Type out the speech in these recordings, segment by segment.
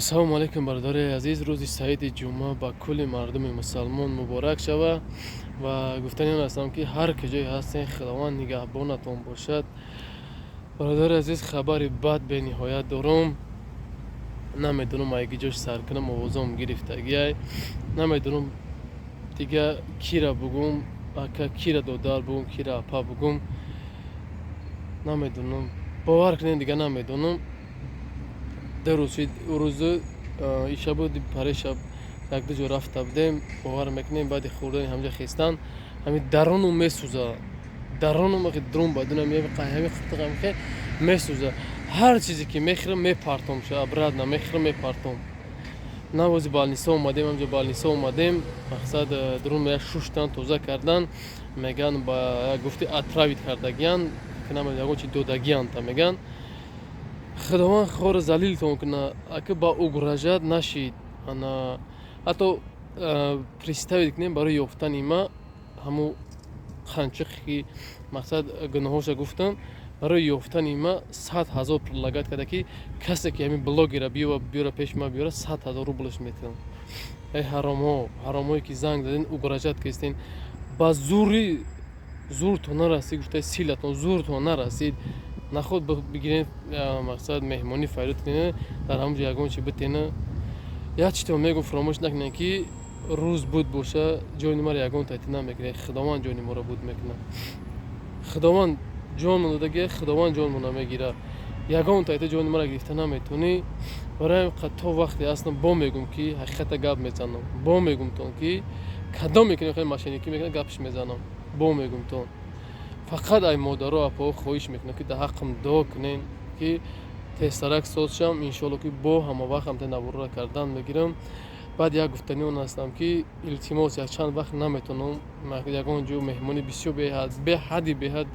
ассалому алайкум бародари азиз, рӯзи саиди ҷумъа ба кулли мардуми мусалмон муборак шава ва гуфтани он ҳастам ки ҳар куҷое ҳастен худованд нигаҳбонатон бошад. Бародари азиз, хабари бад бениҳоят дорам. Намедонам айги ҷош сар кунам, овозам гирифтагиай. Намедонам дига кира бугум, ака кира додар бугум, кира апа бугум. Намедонам, бовар кунед, дига намедонам. рӯзу иша буд, парешаб як-ду ҷо рафта будем, бовар мекунем, баъди хӯрдани ҳамҷа хистан ҳамин дарону месӯза. Дарону махи друм бадуна ҳамин хутақам хе месӯза. Ҳар чизе ки мехӯрам мепартом, абрадна мехӯрам мепартом. Навози балниса омадем, ҳамҷа балниса омадем, мақсад друм як шуштан, тоза кардан, меган ба як гуфти отравит кардагиян, ки намедонам ягон чи додагиян та меган. Худованд хора залилтон куна, ака ба угражад нашид. Ана ҳатто представит кунем барои ёфтани ма ҳамун қанчиқи ки мақсад гуноҳоша гуфтам, барои ёфтани ма 100,000 прилагат карда ки касе ки ҳамин блогера биёра пеши ма биёра 100,000 рублш метавам. Эй ҳаромҳо, ҳаромҳое ки занг даден, угражад кистен, ба зуртон нарасид, гуфтаи силатон зуртон нарасид. Наход бигирен мақсад меҳмонӣ файрод кунен, дар ҳамҷо ягон чи битена. Як читон мегум фаромӯш накунем ки рӯз буд боша, ҷони мара ягон тайти намекунем. Худованд ҷони моро буд мекунад. Худованд ҷонмон додагия, худованд ҷонмона мегира. Ягон тайти ҷони мара гирифта наметонӣ. Барои ҳамин то вақте аслан бо мегум ки ҳақиқата гап мезанам. Бо мегумтон ки кадом мекунем, хеле машинакӣ мекунем, гапш мезанам. Бо мегумтон. Фақат ай модаро апао хоҳиш мекунам ки дар ҳаққам дуо кунен ки тезтарак соз шам, иншоалло ки бо ҳама вақт ҳамта навора кардан мегирам. Баъд як гуфтани он ҳастам ки илтимос як чанд вақт наметонам, ягон ҷо меҳмонӣ бисёр беҳади беҳад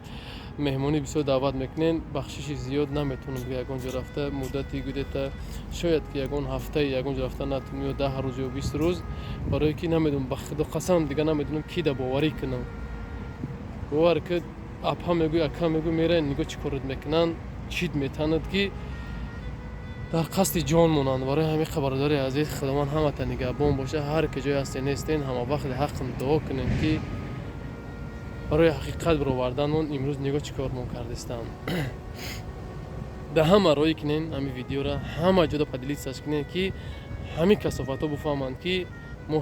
меҳмонӣ бисёр даъват мекунен, бахшиши зиёд наметонам ягон ҷо рафта муддати гудета, шояд ки ягон ҳафтаи ягон ҷо рафта натонам, ё 10 рӯз ё 20 рӯз, барое ки намедонам, ба худо қасам дига намедонам ки да боварӣ кунам. бовар ки апа мегӯ, ака мегӯ, мераен нигоҳ чӣ корот мекунанд, чит метанад ки дар қасди ҷон монанд. Барои ҳамин бародари азиз, худованд ҳамата нигаҳбон боша. Ҳар куҷое ҳастен нестен, ҳама вақт ҳаққам дуо кунем ки барои ҳақиқат бироварданмон имрӯз нигоҳ чӣ кормон кардистам. Да ҳама роӣ кунен ҳамин видеора, ҳама ҷода падилитсаш кунен ки ҳамин касофатҳо буфаҳманд ки мо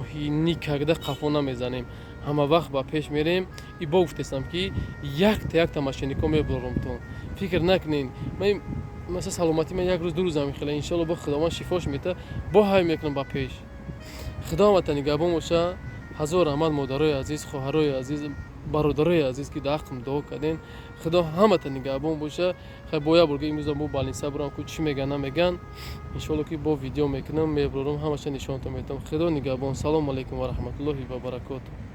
никогда қафо намезанем. Ҳама вақт ба пеш мерем. И бо гуфтестам ки якта машинико мебаромтон. Фикр накунен. Ман масалан саломати ман як рӯз ду рӯз намехела. Иншоалло бо худованд шифош мета. Бо ҳай мекунам ба пеш. Худо ҳамата нигаҳбон боша. ҳазор раҳмат модарои азиз, хоҳарои азиз, бародарои азиз ки дар ҳаққам дуо карден. Худо ҳамата нигаҳбон боша. Хай бо як бурга имрӯз бо балниса бурам ки чӣ меган намеган. Иншоалло ки бо видео мекунам, мебарам, ҳамаша нишонтон метавам. Худо нигаҳбон. Салому алайкум ва раҳматуллоҳи ва баракотуҳ.